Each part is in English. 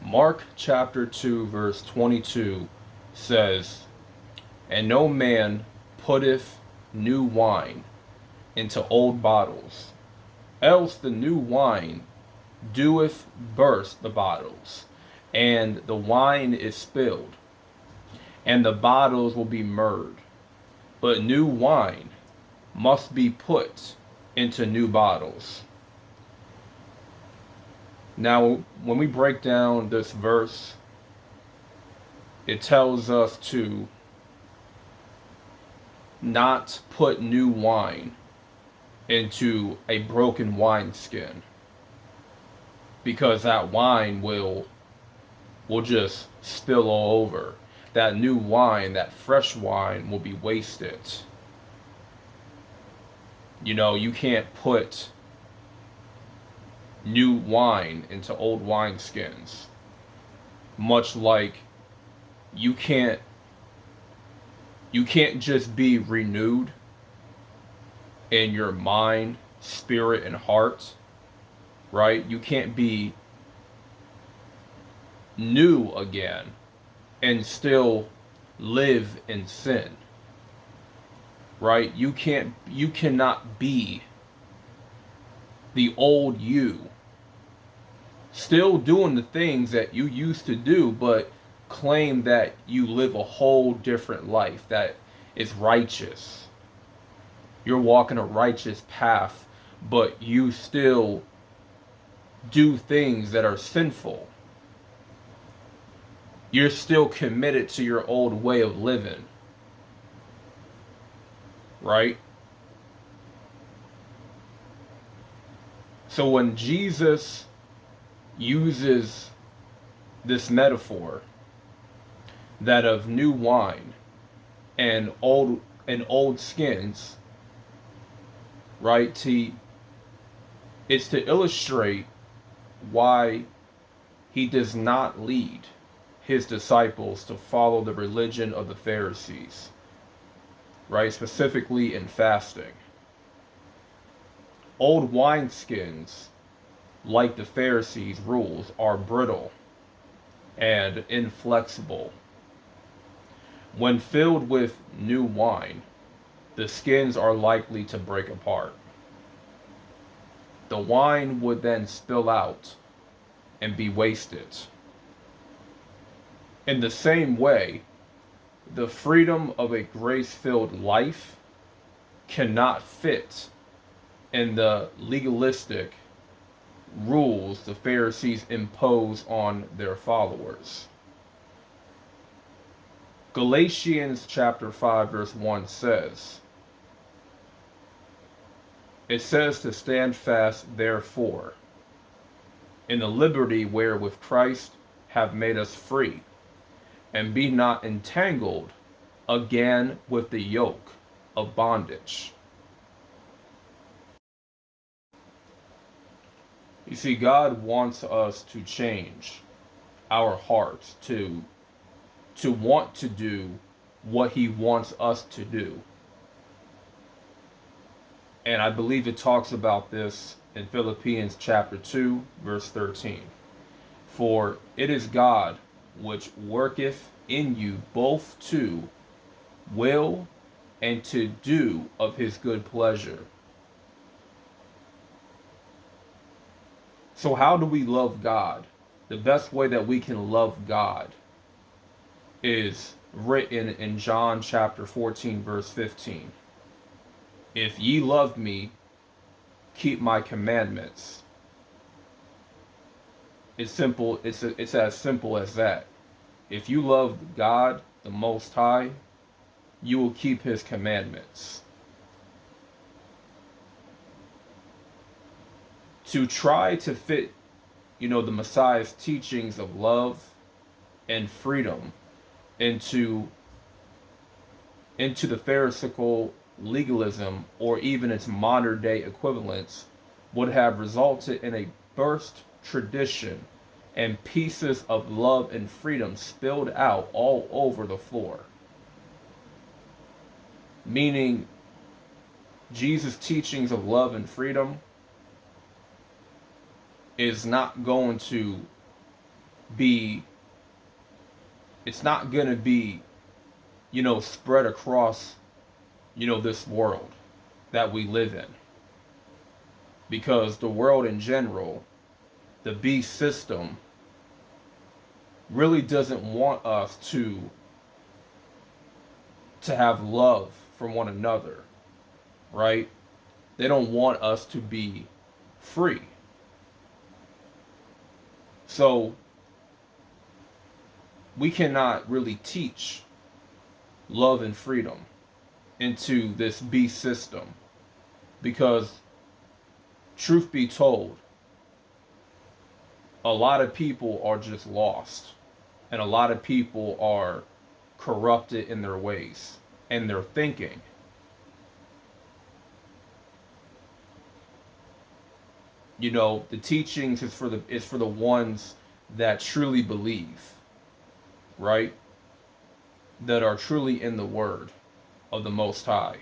Mark chapter 2 verse 22 says, "And no man putteth new wine into old bottles, else the new wine doeth burst the bottles, and the wine is spilled, and the bottles will be marred. But new wine must be put into new bottles." Now, when we break down this verse, it tells us to not put new wine into a broken wineskin, because that wine will just spill all over. That new wine, that fresh wine, will be wasted. You can't put new wine into old wineskins. Much like you can't just be renewed in your mind, spirit, and heart, right? You can't be new again and still live in sin, right? You cannot be the old you, still doing the things that you used to do, but claim that you live a whole different life that is righteous. You're walking a righteous path, but you still do things that are sinful. You're still committed to your old way of living, right? So when Jesus uses this metaphor, that of new wine and old skins, right? It's to illustrate why he does not lead his disciples to follow the religion of the Pharisees, right? Specifically in fasting. Old wineskins, like the Pharisees' rules, are brittle and inflexible. When filled with new wine, the skins are likely to break apart. The wine would then spill out and be wasted. In the same way, the freedom of a grace-filled life cannot fit in the legalistic rules the Pharisees impose on their followers. Galatians chapter 5 verse 1 says, it says to stand fast therefore in the liberty wherewith Christ hath made us free, and be not entangled again with the yoke of bondage. You see, God wants us to change our hearts to want to do what he wants us to do. And I believe it talks about this in Philippians chapter 2, verse 13. For it is God which worketh in you both to will and to do of his good pleasure. So how do we love God? The best way that we can love God is written in John chapter 14, verse 15. If ye love me, keep my commandments. It's simple. It's as simple as that. If you love God, the Most High, you will keep his commandments. To try to fit, the Messiah's teachings of love and freedom into the Pharisaical legalism, or even its modern day equivalents, would have resulted in a burst tradition and pieces of love and freedom spilled out all over the floor. Meaning, Jesus' teachings of love and freedom is not going to be, it's not going to be, spread across, this world that we live in. Because the world in general, the beast system, really doesn't want us to have love for one another, right? They don't want us to be free. So we cannot really teach love and freedom into this beast system because, truth be told, a lot of people are just lost, and a lot of people are corrupted in their ways and their thinking. The teachings is for the ones that truly believe, right? That are truly in the word of the Most High.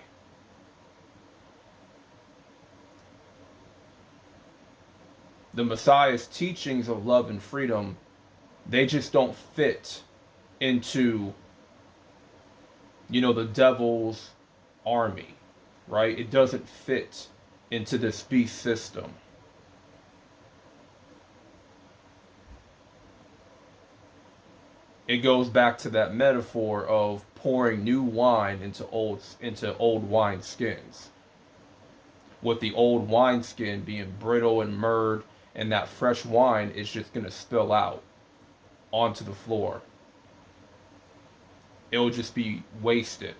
The Messiah's teachings of love and freedom, they just don't fit into, the devil's army, right? It doesn't fit into this beast system. It goes back to that metaphor of pouring new wine into old wine skins, with the old wineskin being brittle and marred, and that fresh wine is just going to spill out onto the floor. It will just be wasted.